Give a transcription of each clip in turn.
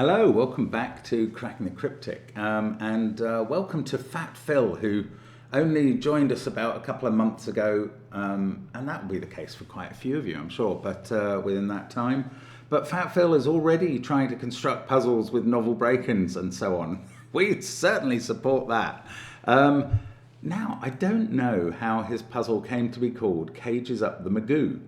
Hello, welcome back to Cracking the Cryptic, and welcome to Fat Phil, who only joined us about a couple of months ago, and that will be the case for quite a few of you, I'm sure, but within that time. But Fat Phil is already trying to construct puzzles with novel break-ins and so on. We certainly support that. Now, I don't know how his puzzle came to be called Cages Up the Magoo.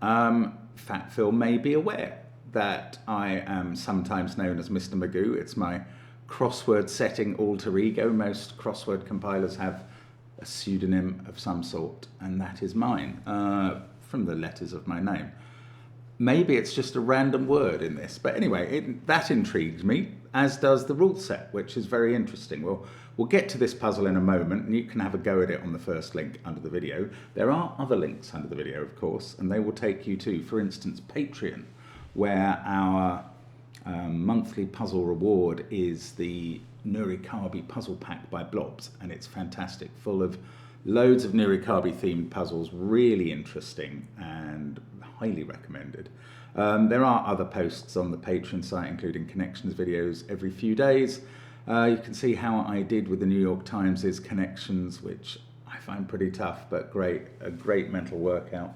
Fat Phil may be aware that I am sometimes known as Mr. Magoo. It's my crossword setting alter ego. Most crossword compilers have a pseudonym of some sort, and that is mine, from the letters of my name. Maybe it's just a random word in this, but anyway, that intrigues me, as does the rule set, which is very interesting. We'll get to this puzzle in a moment, and you can have a go at it on the first link under the video. There are other links under the video, of course, and they will take you to, for instance, Patreon, where our monthly puzzle reward is the Nurikabe puzzle pack by Blobs, and it's fantastic, full of loads of Nurikabe themed puzzles, really interesting and highly recommended. There are other posts on the Patreon site, including connections videos every few days. You can see how I did with the New York Times' connections, which I find pretty tough, but a great mental workout.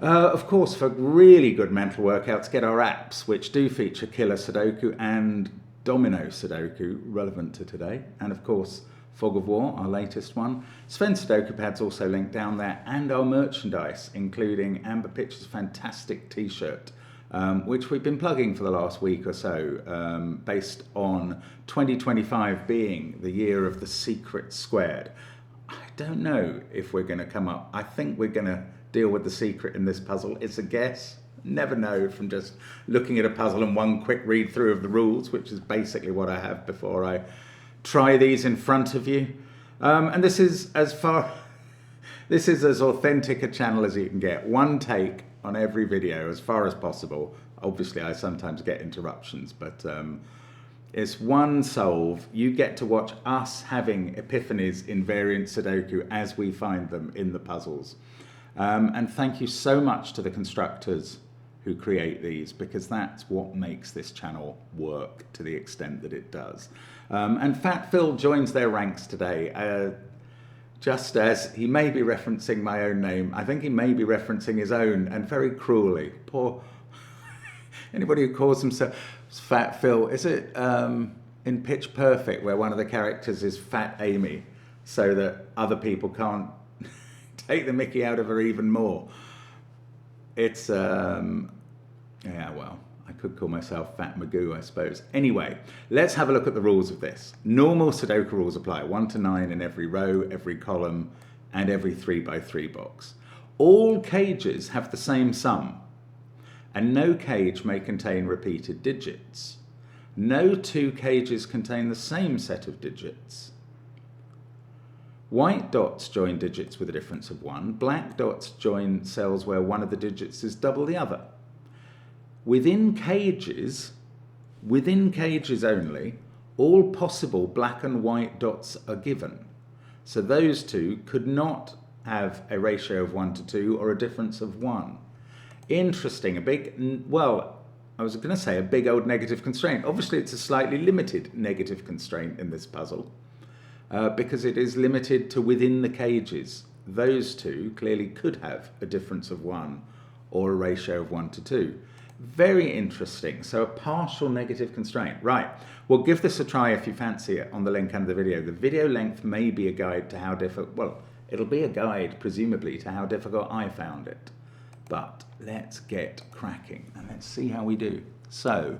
Of course, for really good mental workouts, get our apps, which do feature Killer Sudoku and Domino Sudoku, relevant to today. And of course, Fog of War, our latest one. SVEN'S SUDOKU PAD's also linked down there, and our merchandise, including Amber Pitch's fantastic t-shirt, which we've been plugging for the last week or so, based on 2025 being the year of the secret squared. I don't know if we're going to come up. I think we're going to deal with the secret in this puzzle. It's a guess. Never know from just looking at a puzzle and one quick read through of the rules, which is basically what I have before I try these in front of you. And this is as authentic a channel as you can get. One take on every video as far as possible. Obviously, I sometimes get interruptions, but it's one solve. You get to watch us having epiphanies in variant Sudoku as we find them in the puzzles. And thank you so much to the constructors who create these, because that's what makes this channel work to the extent that it does. And Fat Phil joins their ranks today, just as he may be referencing my own name. I think he may be referencing his own, and very cruelly. Poor anybody who calls himself Fat Phil. Is it in Pitch Perfect where one of the characters is Fat Amy, so that other people can't take the mickey out of her even more? It's, yeah, well, I could call myself Fat Magoo, I suppose. Anyway, let's have a look at the rules of this. Normal Sudoku rules apply, 1 to 9 in every row, every column, and every 3x3 box. All cages have the same sum, and no cage may contain repeated digits. No two cages contain the same set of digits. White dots join digits with a difference of 1. Black dots join cells where one of the digits is double the other. Within cages only, all possible black and white dots are given. So those two could not have a ratio of 1 to 2 or a difference of 1. Interesting, I was going to say a big old negative constraint. Obviously, it's a slightly limited negative constraint in this puzzle. Because it is limited to within the cages. Those two clearly could have a difference of 1 or a ratio of 1 to 2. Very interesting. So a partial negative constraint. Right, well, give this a try if you fancy it on the link under the video. The video length may be a guide to how difficult, well, it'll be a guide, presumably, to how difficult I found it. But let's get cracking and let's see how we do. So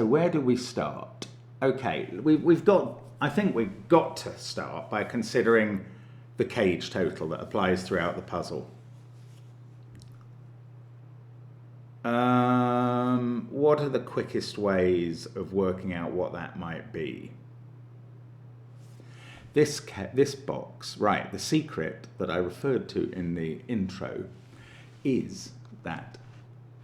where do we start? Okay, I think we've got to start by considering the cage total that applies throughout the puzzle. What are the quickest ways of working out what that might be? This box, right, the secret that I referred to in the intro is that,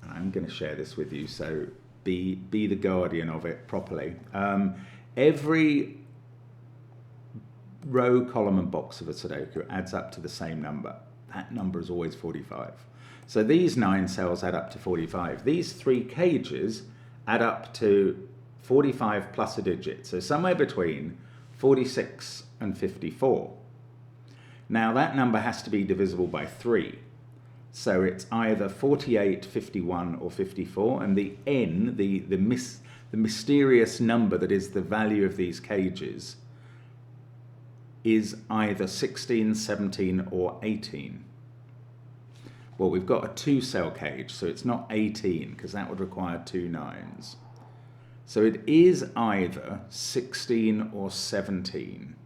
and I'm going to share this with you, so be the guardian of it properly. Every row, column and box of a Sudoku adds up to the same number. That number is always 45. So these 9 cells add up to 45. These 3 cages add up to 45 plus a digit, so somewhere between 46 and 54. Now that number has to be divisible by 3. So it's either 48, 51 or 54, and the n, the mysterious number that is the value of these cages, is either 16, 17 or 18. Well, we've got a 2-cell cage, so it's not 18 because that would require 2 9s. So it is either 16 or 17.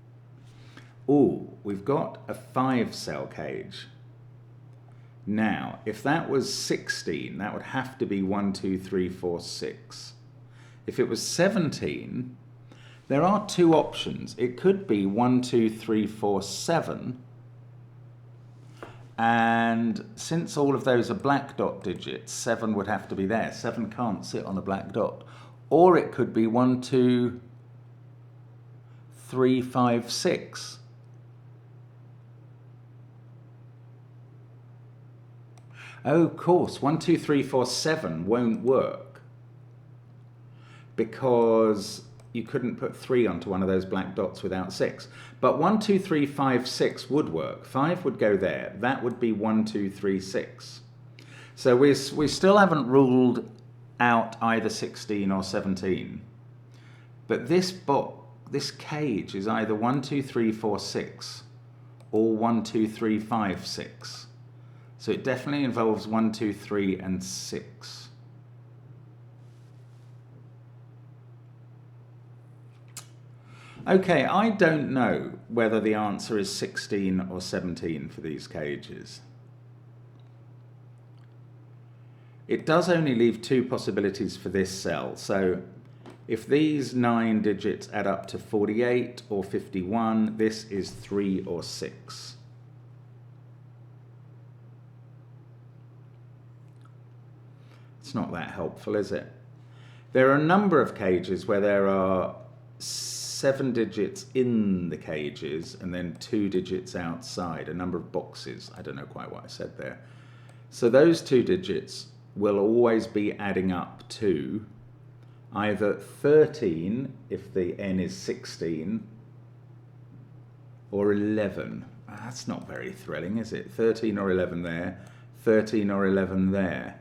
Oh, we've got a 5-cell cage. Now, if that was 16, that would have to be 1, 2, 3, 4, 6. If it was 17, there are 2 options. It could be 1, 2, 3, 4, 7. And since all of those are black dot digits, 7 would have to be there. 7 can't sit on a black dot. Or it could be 1, 2, 3, 5, 6. Oh, of course, 1, 2, 3, 4, 7 won't work because you couldn't put 3 onto one of those black dots without 6. But 1, 2, 3, 5, 6 would work. 5 would go there. That would be 1, 2, 3, 6. So we still haven't ruled out either 16 or 17. But this cage is either 1, 2, 3, 4, 6 or 1, 2, 3, 5, 6. So it definitely involves 1, 2, 3 and 6. Okay, I don't know whether the answer is 16 or 17 for these cages. It does only leave 2 possibilities for this cell. So if these 9 digits add up to 48 or 51, this is 3 or 6. It's not that helpful, is it? There are a number of cages where there are 7 digits in the cages and then 2 digits outside, a number of boxes. I don't know quite what I said there. So those 2 digits will always be adding up to either 13 if the n is 16 or 11. That's not very thrilling, is it? 13 or 11 there, 13 or 11 there.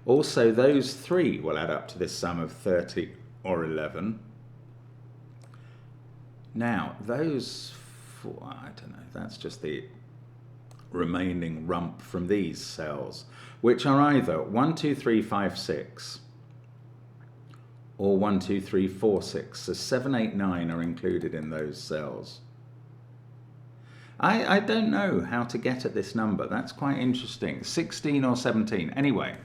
Also, those 3 will add up to this sum of 30 or 11. Now, those 4, I don't know, that's just the remaining rump from these cells, which are either 1, 2, 3, 5, 6 or 1, 2, 3, 4, 6. So 7, 8, 9 are included in those cells. I don't know how to get at this number. That's quite interesting. 16 or 17. Anyway,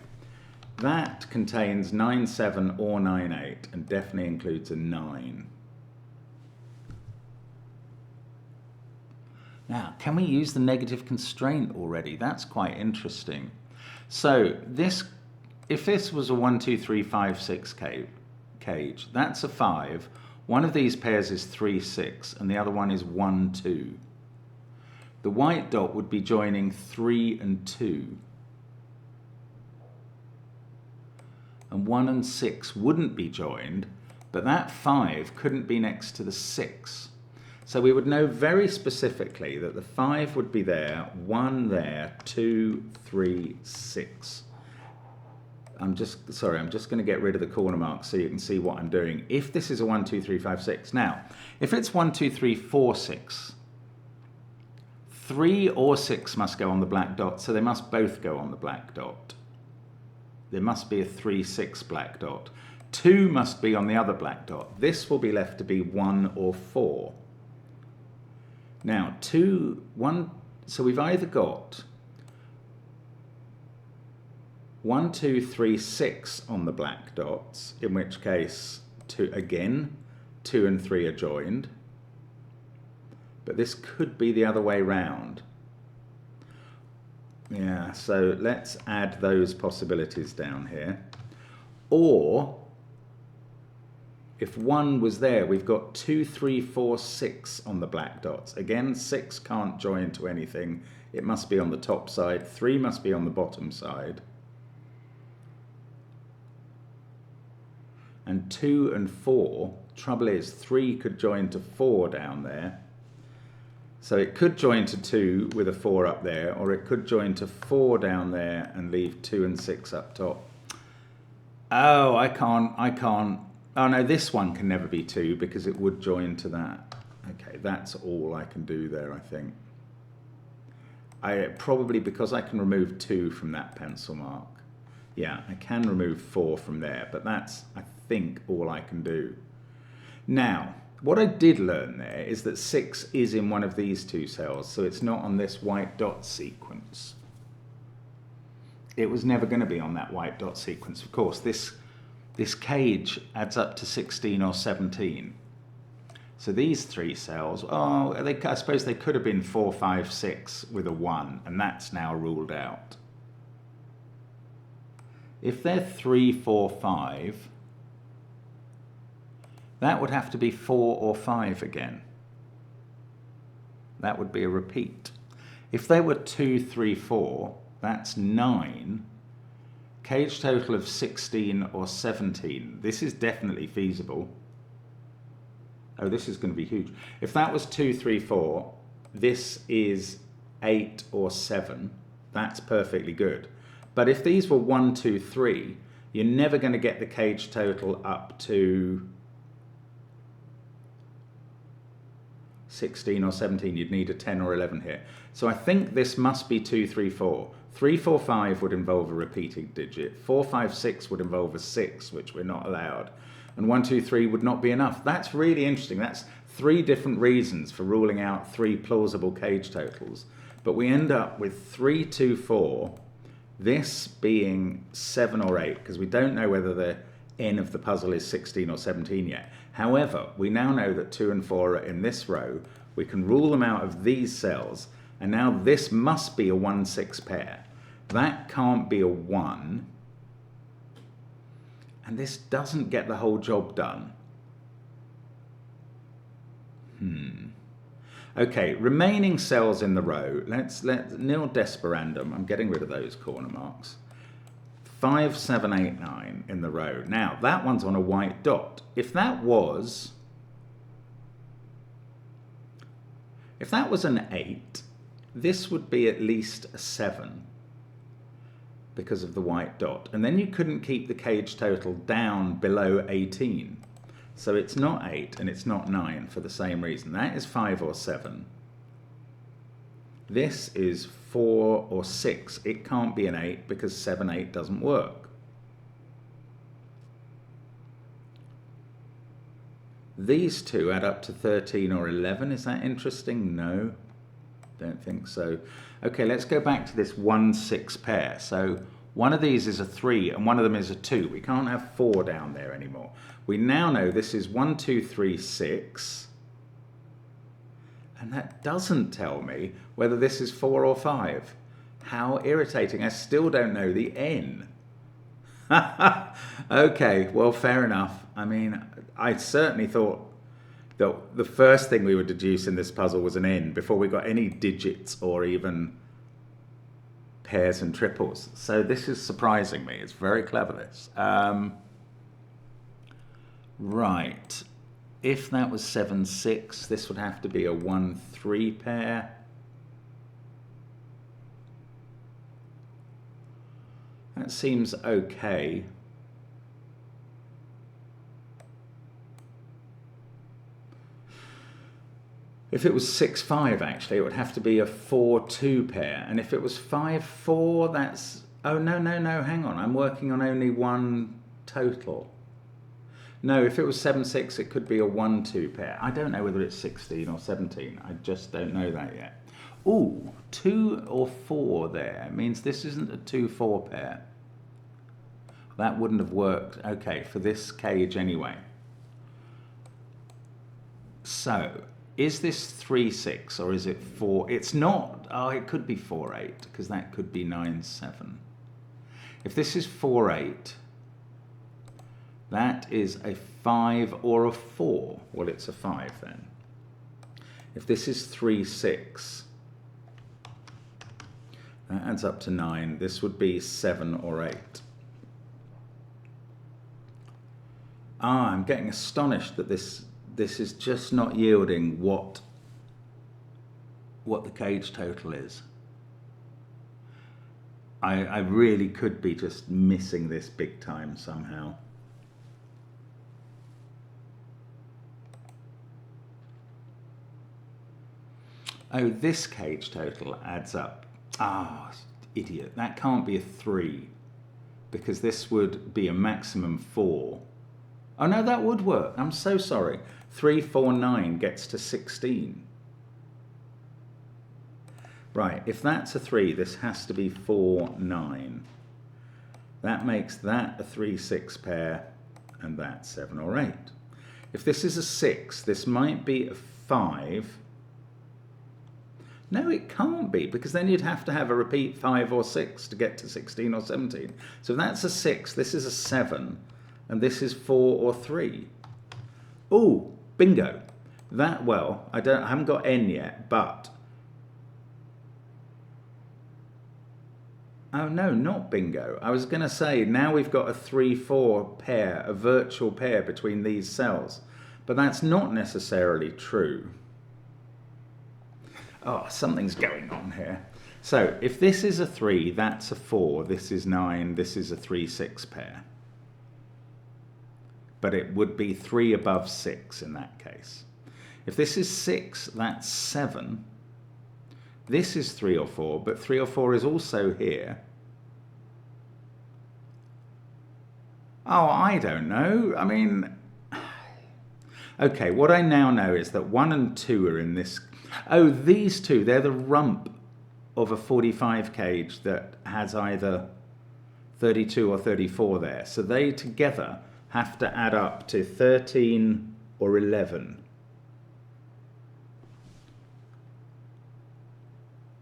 that contains 9, 7 or 9, 8 and definitely includes a 9. Now, can we use the negative constraint already? That's quite interesting. So if this was a 1, 2, 3, 5, 6 cage, that's a 5. One of these pairs is 3, 6, and the other one is 1, 2. The white dot would be joining 3 and 2. And 1 and 6 wouldn't be joined, but that 5 couldn't be next to the 6. So we would know very specifically that the 5 would be there, 1 there, 2, 3, 6. I'm just going to get rid of the corner marks so you can see what I'm doing. If this is a 1, 2, 3, 5, 6. Now, if it's 1, 2, 3, 4, 6, 3 or 6 must go on the black dot, so they must both go on the black dot. There must be a 3, 6 black dot. 2 must be on the other black dot. This will be left to be 1 or 4. Now, 2, 1, so we've either got 1, 2, 3, 6 on the black dots, in which case, 2 and 3 are joined. But this could be the other way round. Yeah, so let's add those possibilities down here. Or, if 1 was there, we've got 2, 3, 4, 6 on the black dots. Again, 6 can't join to anything it must be on the top side. 3 must be on the bottom side. And 2 and 4, trouble is 3 could join to 4 down there. So it could join to 2 with a 4 up there, or it could join to 4 down there and leave 2 and 6 up top. Oh, I can't. Oh no, this one can never be 2 because it would join to that. Okay, that's all I can do there, I think. Probably because I can remove 2 from that pencil mark. Yeah, I can remove 4 from there, but that's, I think, all I can do. Now, what I did learn there is that 6 is in one of these 2 cells, so it's not on this white dot sequence. It was never going to be on that white dot sequence. Of course, this cage adds up to 16 or 17. So these 3 cells, oh, I suppose they could have been 4, 5, 6 with a 1, and that's now ruled out. If they're 3, 4, 5, that would have to be 4 or 5 again. That would be a repeat. If they were 2, 3, 4, that's 9. Cage total of 16 or 17. This is definitely feasible. Oh, this is going to be huge. If that was 2, 3, 4, this is 8 or 7. That's perfectly good. But if these were 1, 2, 3, you're never going to get the cage total up to 16 or 17. You'd need a 10 or 11 here. So I think this must be 2, 3, 4. 3, 4, 5 would involve a repeating digit. 4, 5, 6 would involve a 6, which we're not allowed. And 1, 2, 3 would not be enough. That's really interesting. That's 3 different reasons for ruling out 3 plausible cage totals. But we end up with 3, 2, 4, this being 7 or 8, because we don't know whether the n of the puzzle is 16 or 17 yet. However, we now know that 2 and 4 are in this row. We can rule them out of these cells, and now this must be a 1, 6 pair. That can't be a 1. And this doesn't get the whole job done. Okay, remaining cells in the row. Let's nil desperandum. I'm getting rid of those corner marks. 5, 7, 8, 9 in the row. Now, that one's on a white dot. If that was an 8, this would be at least a 7. Because of the white dot. And then you couldn't keep the cage total down below 18. So it's not 8 and it's not 9 for the same reason. That is 5 or 7. This is 4 or 6. It can't be an 8 because 7, 8 doesn't work. These 2 add up to 13 or 11. Is that interesting? No. Don't think so. Okay, let's go back to this 1, 6 pair. So one of these is a 3 and one of them is a 2. We can't have 4 down there anymore. We now know this is 1, 2, 3, 6. And that doesn't tell me whether this is 4 or 5. How irritating. I still don't know the n. Okay, well, fair enough. I mean, I certainly thought that the first thing we would deduce in this puzzle was an n before we got any digits or even pairs and triples. So this is surprising me. It's very clever, this. Right. If that was 7, 6, this would have to be a 1, 3 pair. That seems okay. If it was 6, 5, actually, it would have to be a 4, 2 pair. And if it was 5, 4, that's... Oh, no, hang on. I'm working on only one total. No, if it was 7, 6, it could be a 1, 2 pair. I don't know whether it's 16 or 17. I just don't know that yet. Ooh, 2 or 4 there means this isn't a 2, 4 pair. That wouldn't have worked, okay, for this cage anyway. So, is this 3, 6 or is it 4? It's not. Oh, it could be 4, 8 because that could be 9, 7. If this is 4, 8, that is a 5 or a 4. Well, it's a 5 then. If this is 3, 6, That adds up to 9. This would be 7 or 8. Ah, I'm getting astonished that this is just not yielding what the cage total is. I really could be just missing this big time somehow. Oh, this cage total adds up. Ah, idiot. That can't be a 3, because this would be a maximum 4. Oh no, that would work. I'm so sorry. 3, 4, 9 gets to 16. Right, if that's a 3, this has to be 4, 9. That makes that a 3, 6 pair, and that 7 or 8. If this is a 6, this might be a 5. No, it can't be, because then you'd have to have a repeat 5 or 6 to get to 16 or 17. So if that's a 6, this is a 7, and this is 4 or 3. Oh, bingo. That, well, I haven't got N yet, but... Oh no, not bingo. I was going to say, now we've got a 3, 4 pair, a virtual pair between these cells. But that's not necessarily true. Oh, something's going on here. So, if this is a 3, that's a 4, this is 9, this is a 3, 6 pair. But it would be 3 above 6 in that case. If this is 6, that's 7. This is 3 or 4, but 3 or 4 is also here. Oh, I don't know. I mean, okay, what I now know is that 1 and 2 are in this. Oh, these two, they're the rump of a 45 cage that has either 32 or 34 there. So they together have to add up to 13 or 11.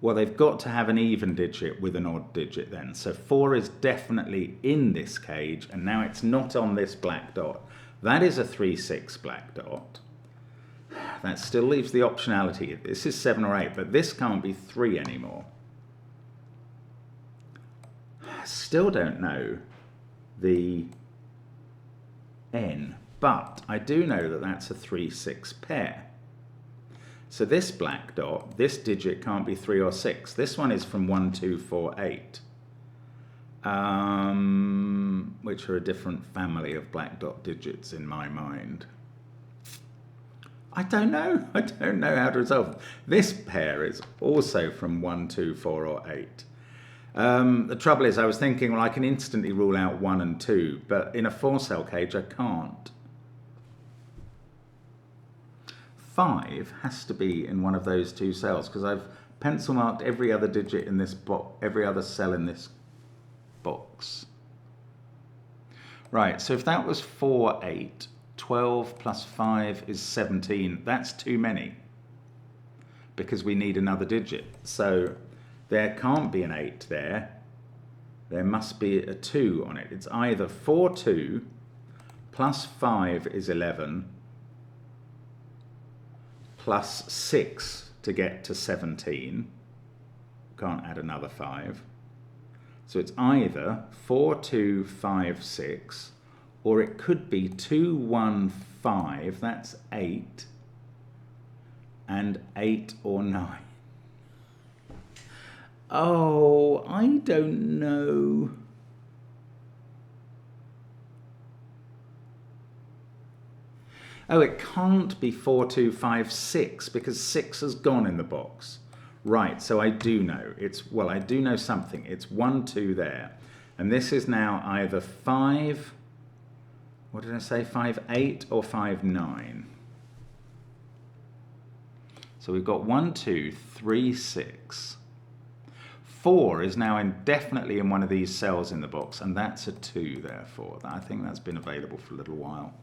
Well, they've got to have an even digit with an odd digit then. So 4 is definitely in this cage, and now it's not on this black dot. That is a 3, 6 black dot. That still leaves the optionality. This is 7 or 8, but this can't be 3 anymore. Still don't know the N, but I do know that that's a 3, 6 pair. So this black dot, this digit can't be 3 or 6. This one is from 1, 2, 4, 8. Which are a different family of black dot digits in my mind. I don't know. I don't know how to resolve it. This pair is also from 1, 2, 4, or 8. The trouble is I was thinking, well, I can instantly rule out 1 and 2, but in a 4-cell cage I can't. 5 has to be in one of those 2 cells, because I've pencil marked every other digit in this box, every other cell in this box. Right, so if that was 4, 8, 12 plus 5 is 17. That's too many, because we need another digit. So there can't be an 8 there. There must be a 2 on it. It's either 4, 2 plus 5 is 11 plus 6 to get to 17. Can't add another 5. So it's either 4, 2, 5, 6, or it could be 2, 1, 5, that's 8, and 8 or 9. Oh, I don't know. Oh, it can't be 4, 2, 5, 6, because 6 has gone in the box. Right, so I do know. Well, I do know something. It's 1, 2 there. And this is now either 5, what did I say, 5, 8 or 5, 9. So we've got 1, 2, 3, 6. 4 is now definitely in one of these cells in the box, and that's a 2, therefore. I think that's been available for a little while.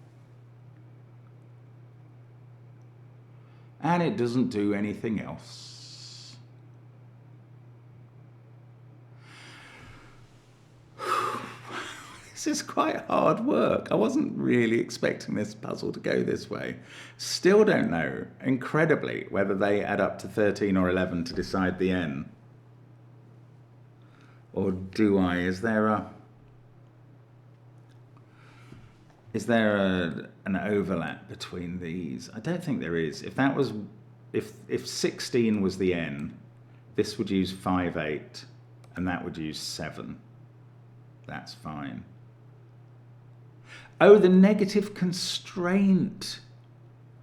And it doesn't do anything else. This is quite hard work. I wasn't really expecting this puzzle to go this way. Still don't know, incredibly, whether they add up to 13 or 11 to decide the N. Or do I? Is there an overlap between these? I don't think there is. If that was, if 16 was the N, this would use 5, 8, and that would use 7. That's fine. Oh, the negative constraint.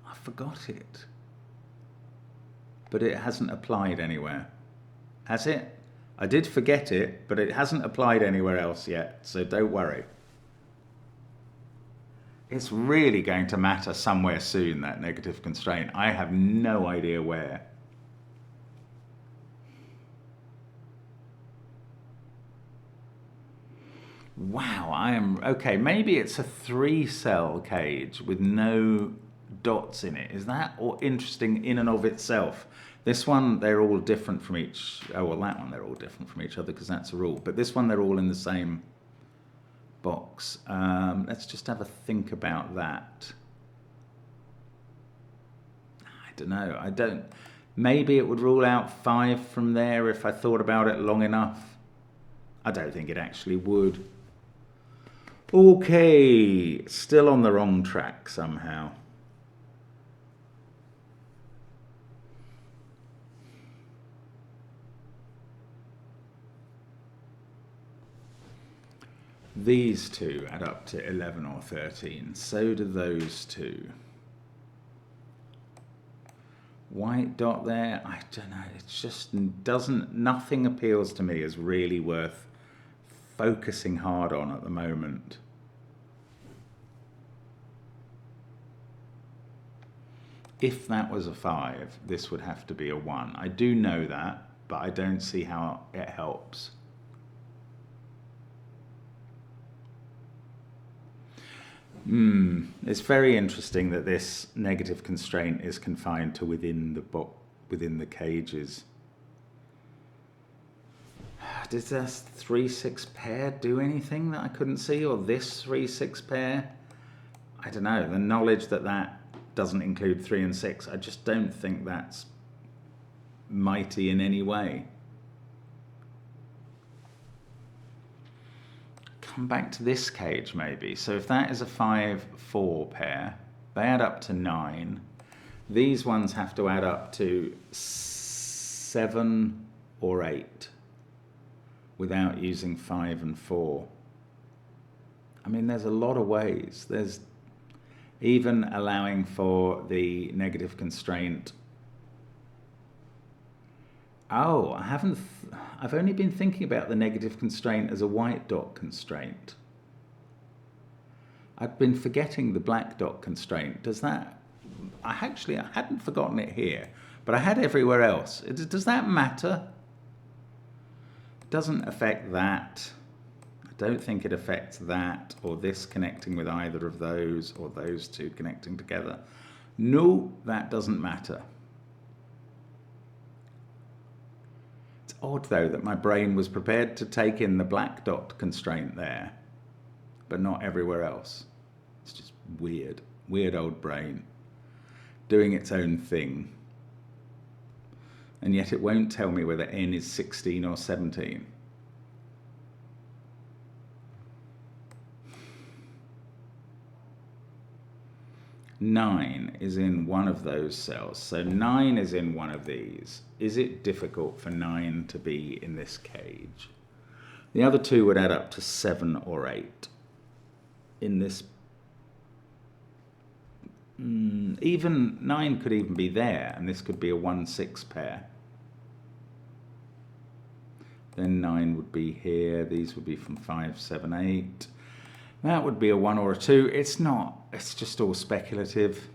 I forgot it. But it hasn't applied anywhere. Has it? I did forget it, but it hasn't applied anywhere else yet, so don't worry. It's really going to matter somewhere soon, that negative constraint. I have no idea where. Wow, okay, maybe it's a 3-cell cage with no dots in it. Is that interesting in and of itself? This one, they're all different from each. Oh, well, that one, they're all different from each other because that's a rule. But this one, they're all in the same box. Let's just have a think about that. I don't know. Maybe it would rule out 5 from there if I thought about it long enough. I don't think it actually would. Okay, still on the wrong track somehow. These two add up to 11 or 13. So do those two. White dot there, I don't know. It just nothing appeals to me as really worth focusing hard on at the moment. If that was a 5, this would have to be a 1. I do know that, but I don't see how it helps. It's very interesting that this negative constraint is confined to within the cages. Does this 3-6 pair do anything that I couldn't see, or this 3-6 pair? I don't know. The knowledge that that doesn't include 3 and 6, I just don't think that's mighty in any way. Come back to this cage maybe. So if that is a 5-4 pair, they add up to 9. These ones have to add up to 7 or 8 without using 5 and 4. I mean, there's a lot of ways. There's even allowing for the negative constraint. Oh, I've only been thinking about the negative constraint as a white dot constraint. I've been forgetting the black dot constraint. Does that, I hadn't forgotten it here, but I had everywhere else. Does that matter? It doesn't affect that. I don't think it affects that, or this connecting with either of those, or those two connecting together. No, that doesn't matter. Odd though that my brain was prepared to take in the black dot constraint there, but not everywhere else. It's just weird old brain doing its own thing, and yet it won't tell me whether n is 16 or 17. Nine is in one of those cells, so 9 is in one of these. Is it difficult for 9 to be in this cage? The other two would add up to 7 or 8. In this, even 9 could even be there, and this could be a 1-6 pair. Then 9 would be here. These would be from 5, 7, 8. That would be a 1 or a 2. It's not. It's just all speculative.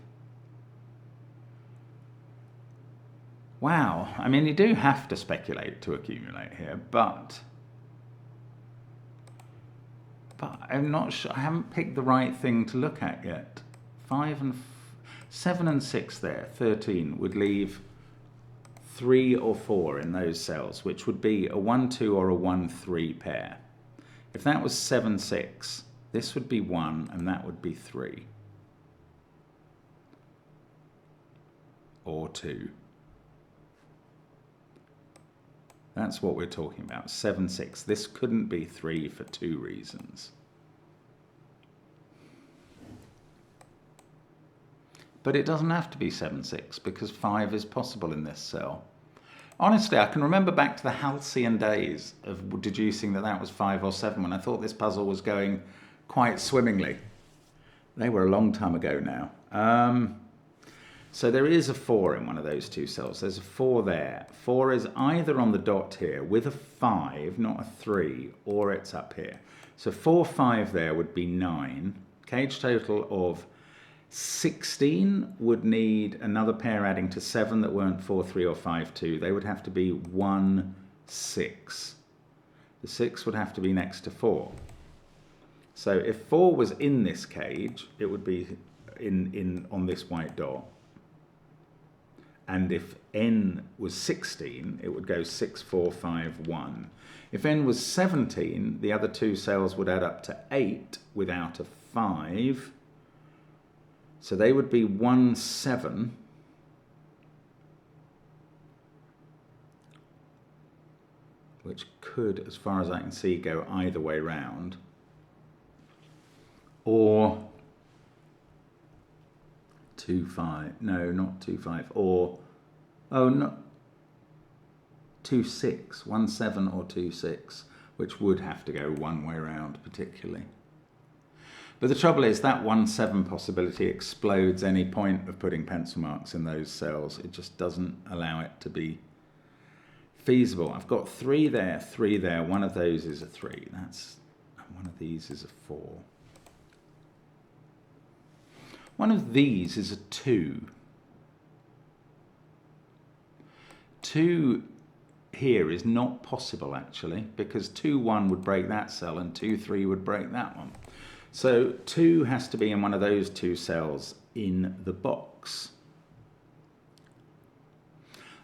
Wow. I mean, you do have to speculate to accumulate here, but I'm not sure. I haven't picked the right thing to look at yet. 7 and 6 there, 13, would leave 3 or 4 in those cells, which would be a 1-2 or a 1-3 pair. If that was 7-6, this would be 1 and that would be 3. Or 2. That's what we're talking about, 7, 6. This couldn't be 3 for 2 reasons. But it doesn't have to be 7, 6 because 5 is possible in this cell. Honestly, I can remember back to the halcyon days of deducing that that was 5 or 7 when I thought this puzzle was going quite swimmingly. They were a long time ago now. So there is a 4 in one of those 2 cells. There's a 4 there. 4 is either on the dot here with a 5, not a 3, or it's up here. So 4, 5 there would be 9. Cage total of 16 would need another pair adding to 7 that weren't 4, 3 or 5, 2. They would have to be 1, 6. The 6 would have to be next to 4. So if 4 was in this cage, it would be on this white dot. And if n was 16, it would go 6, 4, 5, 1. If n was 17, the other 2 cells would add up to 8 without a 5. So they would be 1, 7. Which could, as far as I can see, go either way round. Or 2, 5. No, not 2, 5. Or, oh, no, 2, 6. 1, 7 or 2, 6. Which would have to go one way round, particularly. But the trouble is that 1, 7 possibility explodes any point of putting pencil marks in those cells. It just doesn't allow it to be feasible. I've got 3 there, 3 there. One of those is a 3. One of these is a 4. One of these is a 2. 2 here is not possible, actually, because 2, 1 would break that cell and 2, 3 would break that one. So 2 has to be in one of those 2 cells in the box.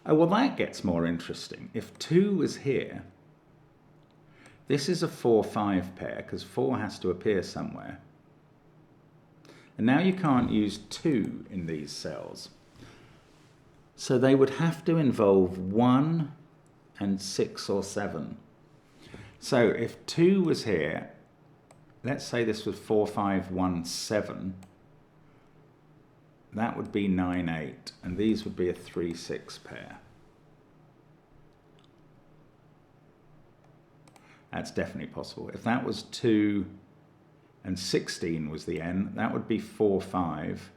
Oh, well, that gets more interesting. If 2 was here, this is a 4, 5 pair, because 4 has to appear somewhere. And now you can't use 2 in these cells. So they would have to involve 1 and 6 or 7. So if 2 was here, let's say this was 4, 5, 1, 7. That would be 9, 8. And these would be a 3, 6 pair. That's definitely possible. If that was 2 and 16 was the n, that would be 4, 5.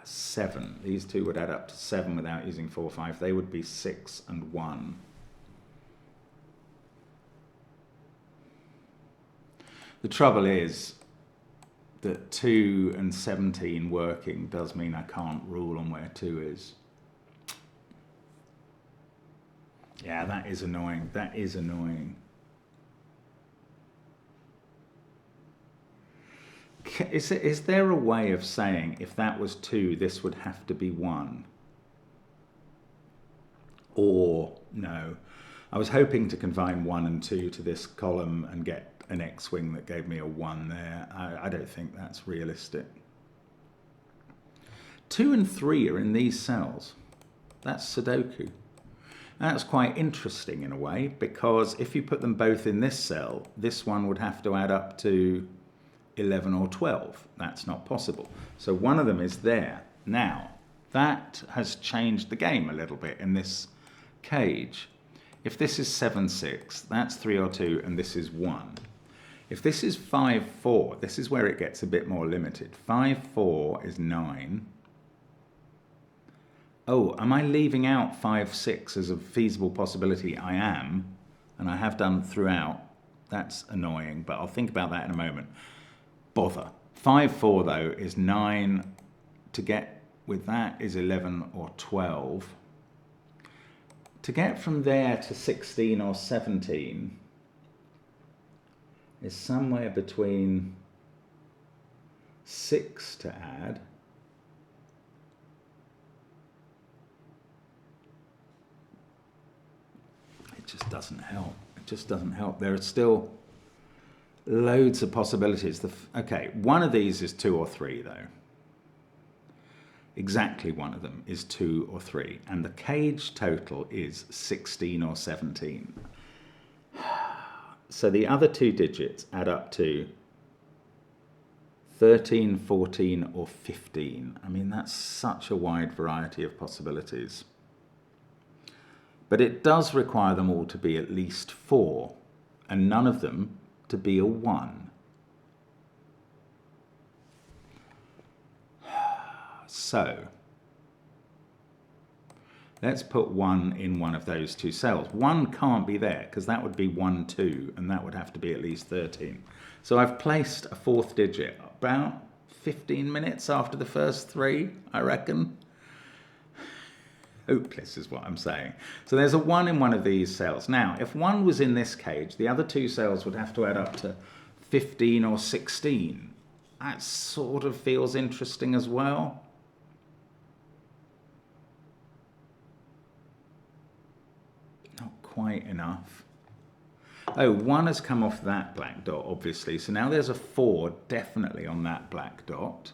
Seven. These 2 would add up to 7 without using 4, 5. They would be 6 and 1. The trouble is that 2 and 17 working does mean I can't rule on where 2 is. Yeah, that is annoying. That is annoying. Is there a way of saying if that was 2, this would have to be 1? Or, no. I was hoping to confine 1 and 2 to this column and get an X-wing that gave me a 1 there. I don't think that's realistic. 2 and 3 are in these cells. That's Sudoku. That's quite interesting in a way, because if you put them both in this cell, this one would have to add up to 11 or 12. That's not possible. So one of them is there. Now, that has changed the game a little bit in this cage. If this is 7, 6, that's 3 or 2, and this is 1. If this is 5, 4, this is where it gets a bit more limited. 5, 4 is 9. Oh, am I leaving out 5, 6 as a feasible possibility? I am, and I have done throughout. That's annoying, but I'll think about that in a moment. Bother. 5, 4, though, is 9. To get with that is 11 or 12. To get from there to 16 or 17 is somewhere between 6 to add. It just doesn't help. It just doesn't help. There are still loads of possibilities. Okay, one of these is 2 or 3, though. exactly one of them is 2 or 3, and the cage total is 16 or 17. So the other two digits add up to 13, 14, or 15. I mean, that's such a wide variety of possibilities. But it does require them all to be at least 4, and none of them to be a 1. So, let's put 1 in one of those two cells. 1 can't be there, because that would be 1, 2, and that would have to be at least 13. So I've placed a 4th digit about 15 minutes after the first 3, I reckon. Hopeless is what I'm saying. So there's a 1 in one of these cells. Now, if 1 was in this cage, the other two cells would have to add up to 15 or 16. That sort of feels interesting as well. Not quite enough. Oh, 1 has come off that black dot, obviously. So now there's a 4 definitely on that black dot.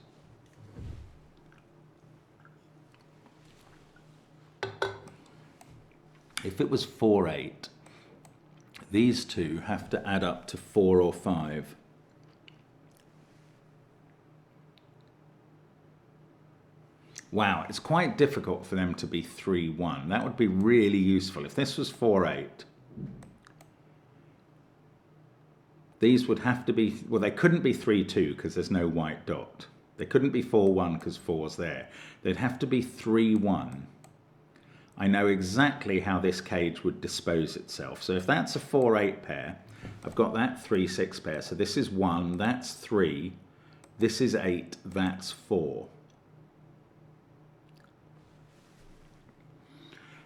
If it was 4, 8, these two have to add up to 4 or 5. Wow, it's quite difficult for them to be 3, 1. That would be really useful. If this was 4, 8, these would have to be, well, they couldn't be 3, 2 because there's no white dot. They couldn't be 4, 1 because 4's there. They'd have to be 3, 1. I know exactly how this cage would dispose itself. So if that's a 4, 8 pair, I've got that 3, 6 pair. So this is 1, that's 3, this is 8, that's 4.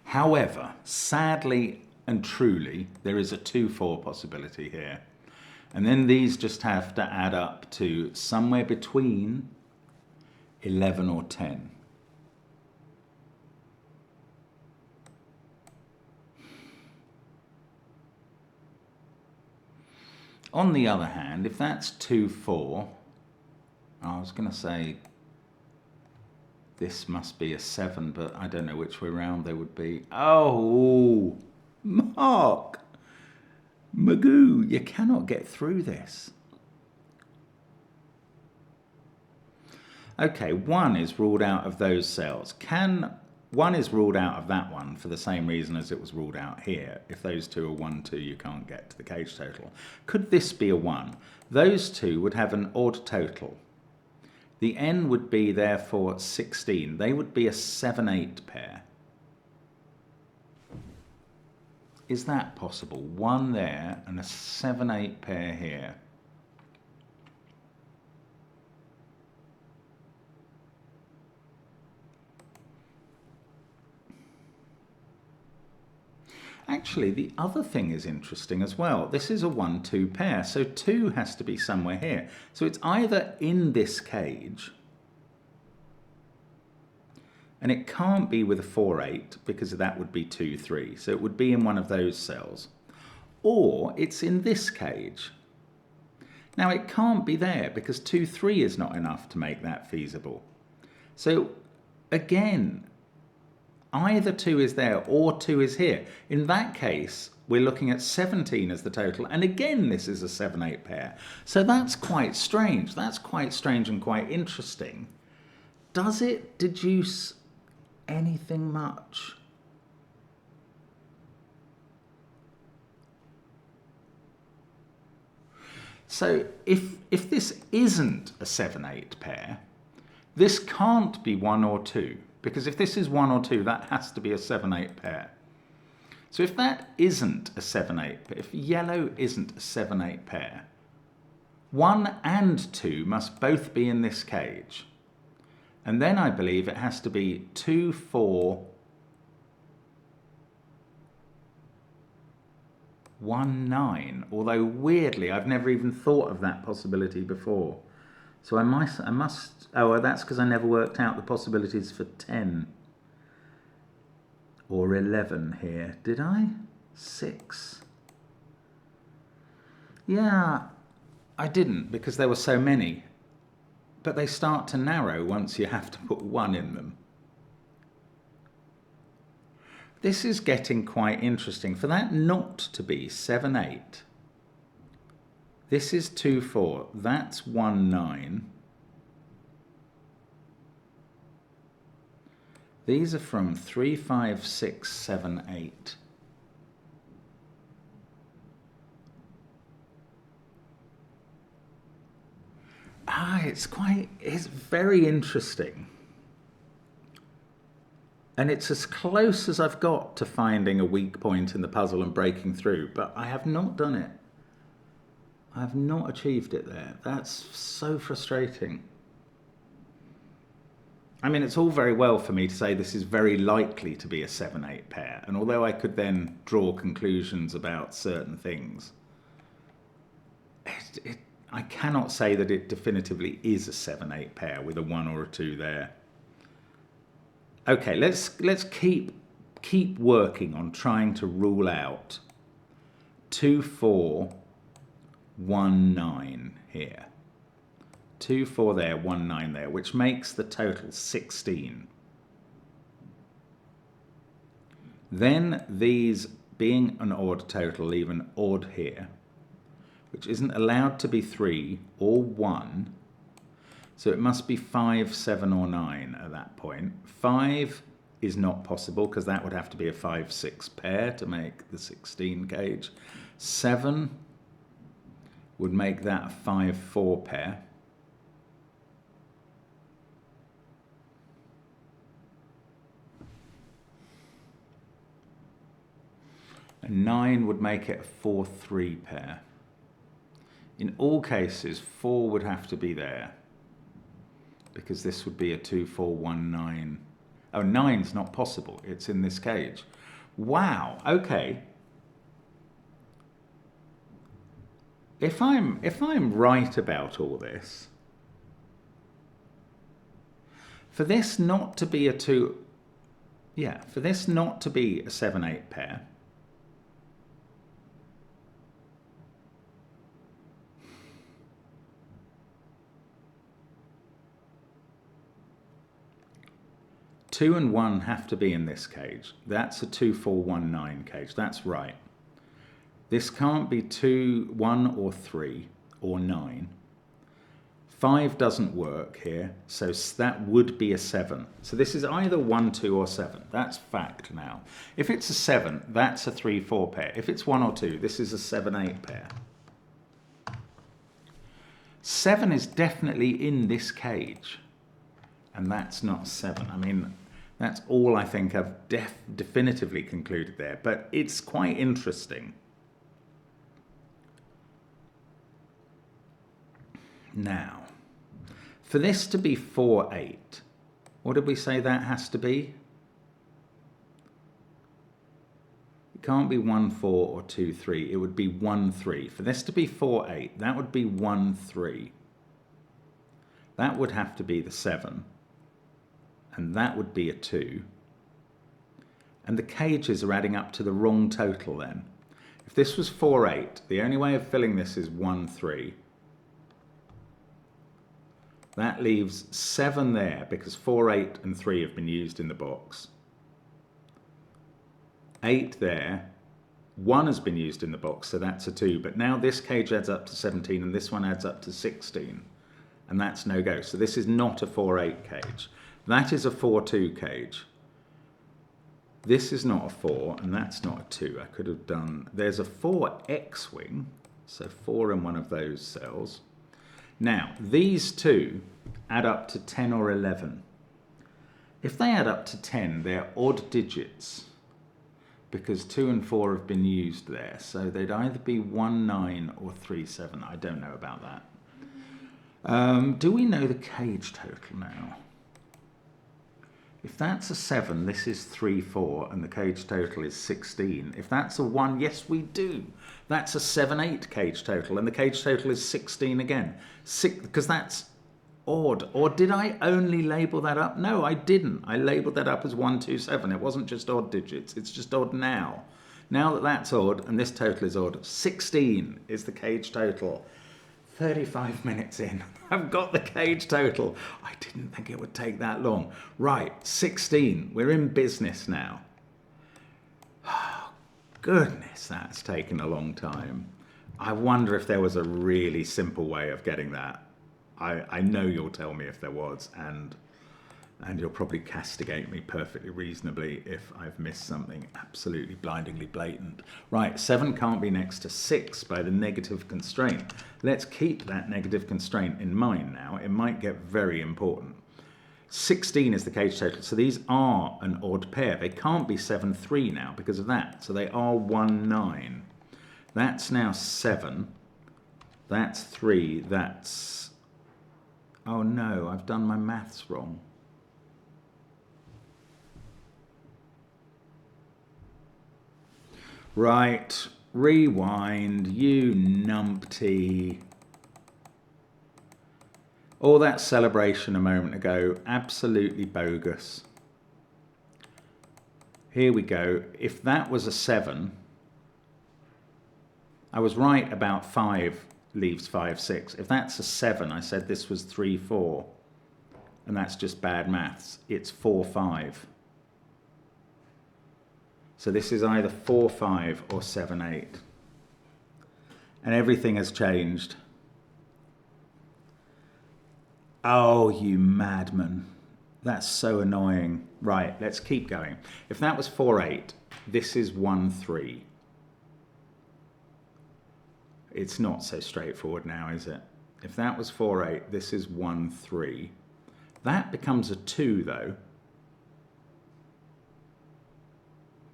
However, sadly and truly, there is a 2, 4 possibility here. And then these just have to add up to somewhere between 11 or 10. On the other hand, if that's 2, 4, I was going to say this must be a 7, but I don't know which way round they would be. Oh, Mark! Magoo, you cannot get through this. Okay, 1 is ruled out of those cells. 1 is ruled out of that one for the same reason as it was ruled out here. If those two are 1, 2, you can't get to the cage total. Could this be a 1? Those two would have an odd total. The n would be therefore 16. They would be a 7, 8 pair. Is that possible? 1 there and a 7, 8 pair here. Actually, the other thing is interesting as well. This is a 1, 2 pair, so 2 has to be somewhere here. So it's either in this cage, and it can't be with a 4, 8, because that would be 2, 3. So it would be in one of those cells. Or it's in this cage. Now it can't be there, because 2, 3 is not enough to make that feasible. So again, either 2 is there or 2 is here. In that case, we're looking at 17 as the total. And again, this is a 7, 8 pair. So that's quite strange. That's quite strange and quite interesting. Does it deduce anything much? So if this isn't a 7, 8 pair, this can't be 1 or 2. Because if this is 1 or 2, that has to be a 7, 8 pair. So if that isn't a 7, 8, if yellow isn't a 7, 8 pair, 1 and 2 must both be in this cage. And then I believe it has to be 2, 4, 1, 9. Although weirdly, I've never even thought of that possibility before. So I must, oh, well, that's because I never worked out the possibilities for 10 or 11 here. Did I? 6. Yeah, I didn't because there were so many. but they start to narrow once you have to put 1 in them. This is getting quite interesting. For that not to be 7, 8, this is 2, 4, that's 1, 9. These are from 3, 5, 6, 7, 8. It's very interesting. And it's as close as I've got to finding a weak point in the puzzle and breaking through, but I have not done it. I have not achieved it there. That's so frustrating. I mean, it's all very well for me to say this is very likely to be a 7, 8 pair, and although I could then draw conclusions about certain things, I cannot say that it definitively is a 7, 8 pair with a 1 or a 2 there. Okay, let's keep working on trying to rule out 2, 4, 1, 9 here. 2, 4 there, 1, 9 there, which makes the total 16. Then these, being an odd total, leave an odd here, which isn't allowed to be 3 or 1. So it must be 5, 7 or 9 at that point. 5 is not possible because that would have to be a 5, 6 pair to make the 16 cage. 7 would make that a 5, 4 pair. And 9 would make it a 4, 3 pair. In all cases, 4 would have to be there, because this would be a 2, 4, 1, 9. Oh, 9's not possible. It's in this cage. Wow, okay. If I'm right about all this, for this not to be a 2, yeah, for this not to be a 7, 8 pair, two and 1 have to be in this cage. That's a 2, 4, 1, 9 cage. That's right. This can't be 2, 1 or 3 or 9. 5 doesn't work here, so that would be a 7. So this is either 1, 2 or 7. That's fact now. If it's a 7, that's a 3, 4 pair. If it's 1 or 2, this is a 7, 8 pair. 7 is definitely in this cage, and that's not 7. I mean, that's all I think I've definitively concluded there, but it's quite interesting. Now, for this to be 4, 8, what did we say that has to be? It can't be 1, 4 or 2, 3. It would be 1, 3. For this to be 4, 8, that would be 1, 3. That would have to be the 7. And that would be a 2. And the cages are adding up to the wrong total then. If this was 4, 8, the only way of filling this is 1, 3. That leaves 7 there because 4, 8 and 3 have been used in the box. 8 there. 1 has been used in the box, so that's a 2. But now this cage adds up to 17 and this one adds up to 16. And that's no go. So this is not a 4, 8 cage. That is a 4, 2 cage. This is not a 4, and that's not a 2. I could have done... There's a 4 X-wing, so 4 in one of those cells. Now, these two add up to 10 or 11. If they add up to 10, they're odd digits, because 2 and 4 have been used there. So they'd either be 1, 9 or 3, 7. I don't know about that. Do we know the cage total now? If that's a 7, this is 3, 4, and the cage total is 16. If that's a 1, yes, we do. That's a 7, 8 cage total, and the cage total is 16 again. Because that's odd. Or did I only label that up? No, I didn't. I labeled that up as 1, 2, 7. It wasn't just odd digits. It's just odd now. Now that that's odd, and this total is odd, 16 is the cage total 35 minutes in. I've got the cage total. I didn't think it would take that long. Right, 16. We're in business now. Oh, goodness, that's taken a long time. I wonder if there was a really simple way of getting that. I know you'll tell me if there was, and you'll probably castigate me perfectly reasonably if I've missed something absolutely blindingly blatant. Right, 7 can't be next to 6 by the negative constraint. Let's keep that negative constraint in mind now. It might get very important. 16 is the cage total, so these are an odd pair. They can't be 7, 3 now because of that, so they are 1, 9. That's now 7. That's 3. That's... oh no, I've done my maths wrong. Right, rewind, you numpty. All that celebration a moment ago, absolutely bogus. Here we go. If that was a 7, I was right about 5 leaves 5, 6. If that's a 7, I said this was 3, 4. And that's just bad maths. It's 4, 5. So this is either 4, 5 or 7, 8. And everything has changed. Oh, you madman. That's so annoying. Right, let's keep going. If that was 4, 8, this is 1, 3. It's not so straightforward now, is it? If that was 4, 8, this is 1, 3. That becomes a 2, though.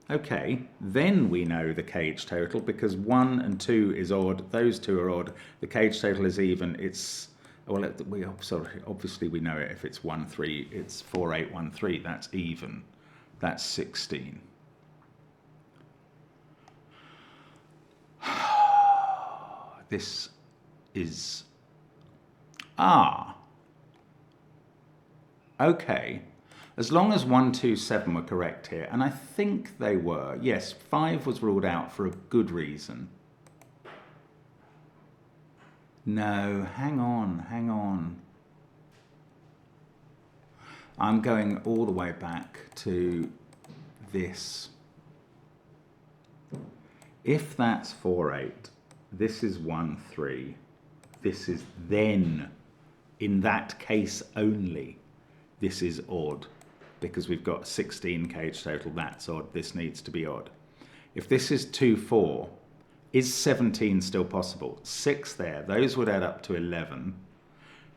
Okay, then we know the cage total because 1 and 2 is odd. Those two are odd. The cage total is even. It's, well, obviously we know it. If it's 1, 3, it's 4, 8, 1, 3. That's even. That's 16. This is... okay. As long as 1, 2, 7 were correct here, and I think they were. Yes, 5 was ruled out for a good reason. No, hang on, hang on. I'm going all the way back to this. If that's 4, 8, this is 1, 3. This is then, in that case only, this is odd. Because we've got 16 cage total, that's odd. This needs to be odd. If this is 2, 4, is 17 still possible? 6 there, those would add up to 11.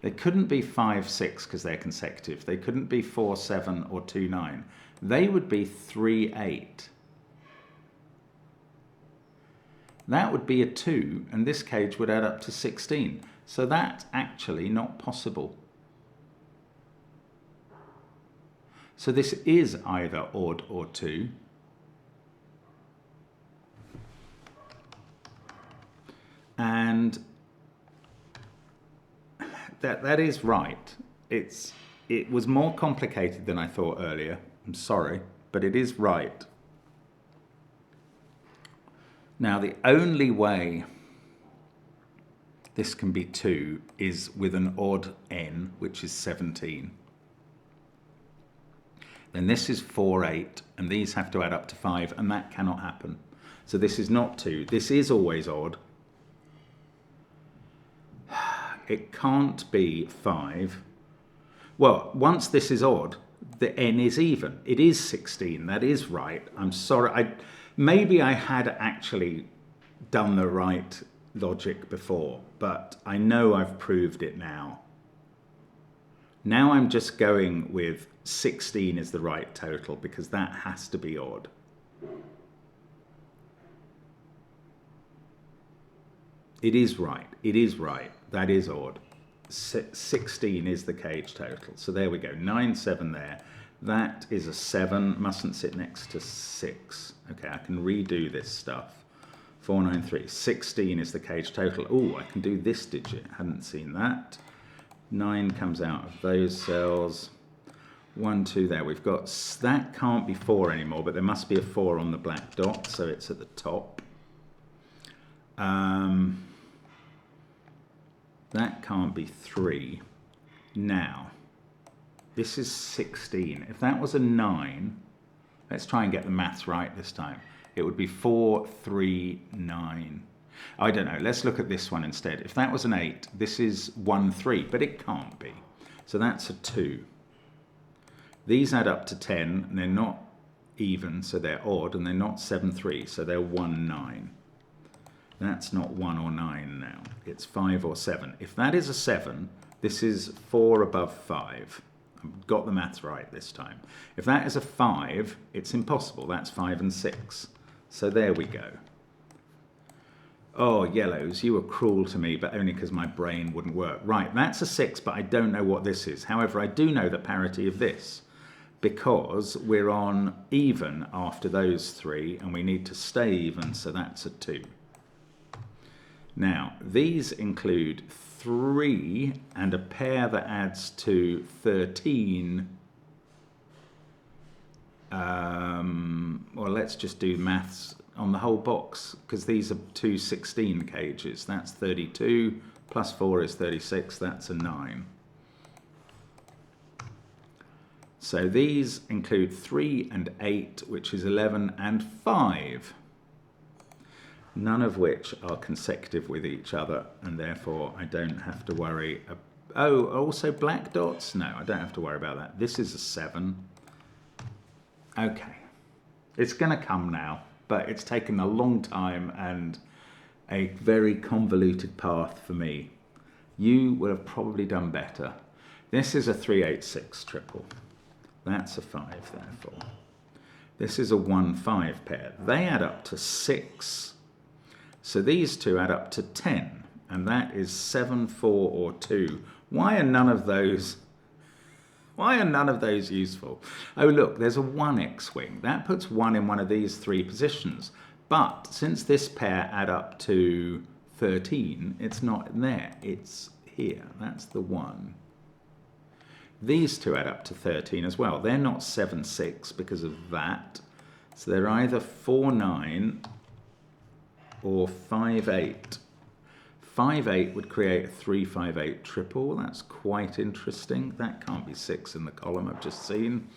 They couldn't be 5, 6 because they're consecutive. They couldn't be 4, 7 or 2, 9. They would be 3, 8. That would be a 2, and this cage would add up to 16. So that's actually not possible. So this is either odd or 2. And that is right. It was more complicated than I thought earlier. I'm sorry, but it is right. Now the only way this can be 2 is with an odd n, which is 17. Then this is 4, 8, and these have to add up to 5, and that cannot happen. So this is not 2. This is always odd. It can't be 5. Well, once this is odd, the n is even. It is 16. That is right. I'm sorry. Maybe I had actually done the right logic before, but I know I've proved it now. Now I'm just going with 16 is the right total because that has to be odd. It is right. It is right. That is odd. 16 is the cage total. So there we go. 9, 7 there. That is a 7. Mustn't sit next to 6. Okay, I can redo this stuff. 4, 9, 3. 16 is the cage total. Oh, I can do this digit. Hadn't seen that. 9 comes out of those cells. 1, 2 there. We've got, that can't be 4 anymore, but there must be a 4 on the black dot, so it's at the top. That can't be 3. Now, this is 16. If that was a 9, let's try and get the maths right this time. It would be 4, 3, 9. I don't know. Let's look at this one instead. If that was an 8, this is 1, 3, but it can't be. So that's a 2. These add up to 10, and they're not even, so they're odd, and they're not 7, 3, so they're 1, 9. That's not 1 or 9 now. It's 5 or 7. If that is a 7, this is 4 above 5. I've got the maths right this time. If that is a 5, it's impossible. That's 5 and 6. So there we go. Oh, yellows, you were cruel to me, but only because my brain wouldn't work. Right, that's a 6, but I don't know what this is. However, I do know the parity of this, because we're on even after those 3, and we need to stay even, so that's a 2. Now, these include 3 and a pair that adds to 13. Well, let's just do maths on the whole box, because these are 2 16 cages. That's 32, plus 4 is 36, that's a 9. So these include 3 and 8, which is 11, and 5. None of which are consecutive with each other, and therefore I don't have to worry. Oh, also black dots? No, I don't have to worry about that. This is a 7. Okay. It's going to come now, but it's taken a long time and a very convoluted path for me. You would have probably done better. This is a 386 triple. That's a 5, therefore. This is a 1-5 pair. They add up to 6. So these two add up to 10, and that is 7, 4, or 2. Why are none of those useful? Oh, look, there's a 1 X-wing. That puts 1 in one of these 3 positions. But since this pair add up to 13, it's not there. It's here. That's the 1. These two add up to 13 as well. They're not 7, 6 because of that. So they're either 4, 9 or 5, 8. 5, 8 would create a 3, 5, 8 triple. That's quite interesting. That can't be 6 in the column I've just seen.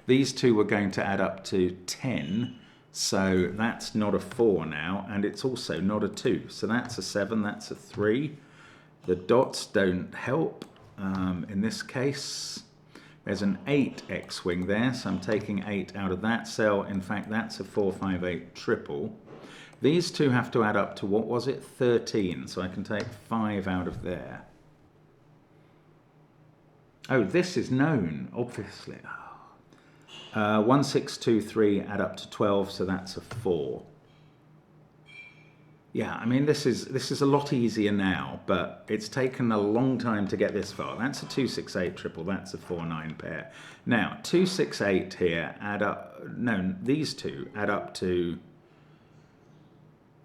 These two were going to add up to 10. So that's not a 4 now. And it's also not a 2. So that's a 7. That's a 3. The dots don't help. In this case, there's an 8 X-wing there. So I'm taking 8 out of that cell. In fact, that's a 4, 5, 8 triple. These two have to add up to, what was it, 13. So I can take 5 out of there. Oh, this is known, obviously. 1, 6, 2, 3 add up to 12, so that's a 4. Yeah, I mean, this is a lot easier now, but it's taken a long time to get this far. That's a 2, 6, 8 triple. That's a 4, 9 pair. Now, 2, 6, 8 here add up... No, these two add up to...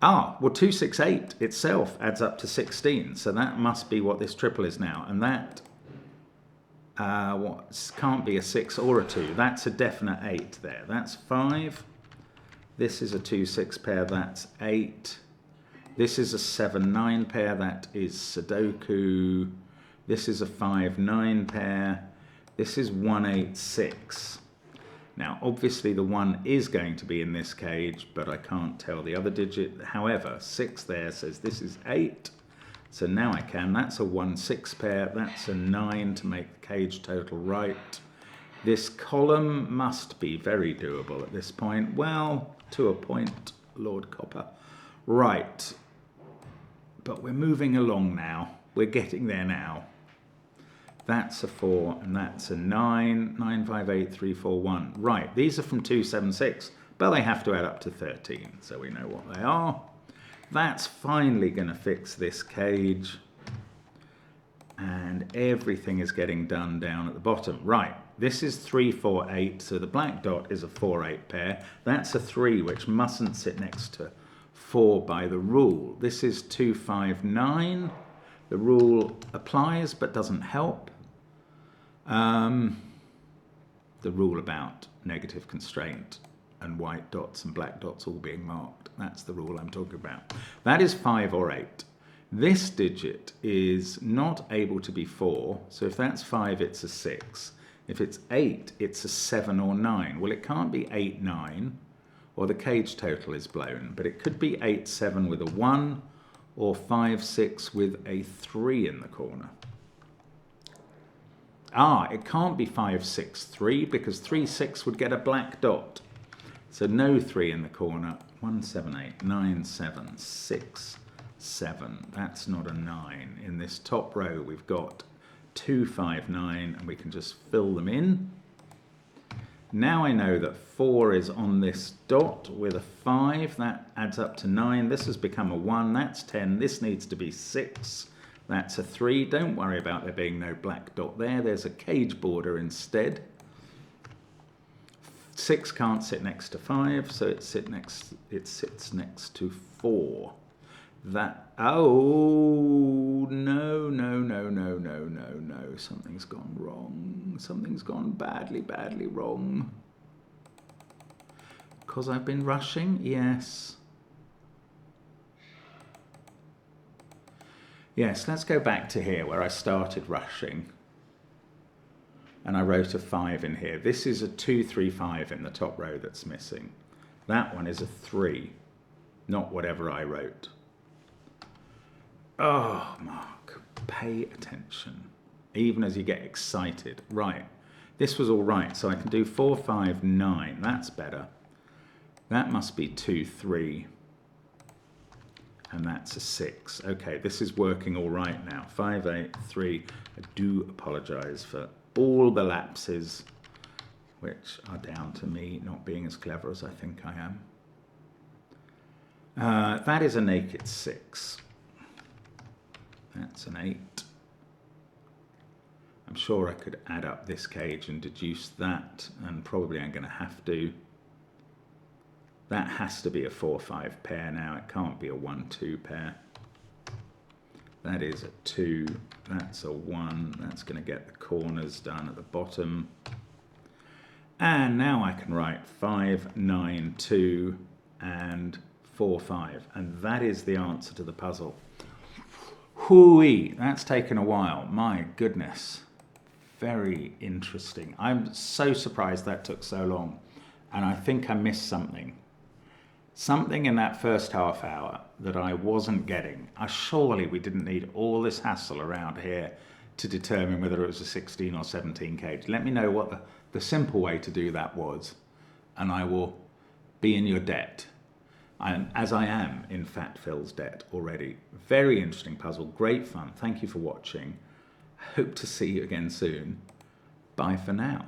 Ah, well, 2, 6, 8 itself adds up to 16, so that must be what this triple is now. And that can't be a 6 or a 2. That's a definite 8 there. That's 5. This is a 2, 6 pair. That's 8. This is a 7, 9 pair. That is Sudoku. This is a 5, 9 pair. This is 1, 8, 6. Now, obviously, the 1 is going to be in this cage, but I can't tell the other digit. However, 6 there says this is 8. So now I can. That's a 1, 6 pair. That's a 9 to make the cage total right. This column must be very doable at this point. Well, to a point, Lord Copper. Right. But we're moving along now. We're getting there now. That's a 4, and that's a 9. 9, 5, 8, 3, 4, 1. Right, these are from 2, 7, 6, but they have to add up to 13, so we know what they are. That's finally going to fix this cage. And everything is getting done down at the bottom. Right, this is 3, 4, 8, so the black dot is a 4, 8 pair. That's a 3, which mustn't sit next to 4 by the rule. This is 2, 5, 9. The rule applies but doesn't help. The rule about negative constraint and white dots and black dots all being marked. That's the rule I'm talking about. That is 5 or 8. This digit is not able to be 4, so if that's 5, it's a 6. If it's 8, it's a 7 or 9. Well, it can't be 8, 9, or the cage total is blown, but it could be 8, 7 with a 1, or 5, 6 with a 3 in the corner. Ah, it can't be 5, 6, 3, because 3, 6 would get a black dot. So no 3 in the corner. 1, 7, 8, 9, 7, 6, 7. That's not a 9. In this top row, we've got 2, 5, 9, and we can just fill them in. Now I know that 4 is on this dot with a 5. That adds up to 9. This has become a 1. That's 10. This needs to be 6. That's a 3. Don't worry about there being no black dot there. There's a cage border instead. 6 can't sit next to 5, so it sits next to 4. That, oh, no, no, no, no, no, no, no. Something's gone wrong. Something's gone badly, badly wrong. Because I've been rushing? Yes. Yes, let's go back to here where I started rushing. And I wrote a 5 in here. This is a 2, 3, 5 in the top row that's missing. That one is a 3, not whatever I wrote. Oh, Mark, pay attention, even as you get excited. Right, this was all right, so I can do 4, 5, 9. That's better. That must be 2, 3. And that's a 6. Okay, this is working all right now. 5, 8, 3. I do apologise for all the lapses, which are down to me not being as clever as I think I am. That is a naked 6. That's an 8. I'm sure I could add up this cage and deduce that, and probably I'm going to have to. That has to be a 4, 5 pair now. It can't be a 1, 2 pair. That is a 2. That's a 1. That's going to get the corners done at the bottom. And now I can write 5, 9, 2, and 4, 5. And that is the answer to the puzzle. Hooey, that's taken a while. My goodness. Very interesting. I'm so surprised that took so long. And I think I missed something. Something in that first half hour that I wasn't getting. Surely we didn't need all this hassle around here to determine whether it was a 16 or 17 cage. Let me know what the simple way to do that was, and I will be in your debt. As I am in Fat Phil's debt already. Very interesting puzzle, great fun. Thank you for watching. Hope to see you again soon. Bye for now.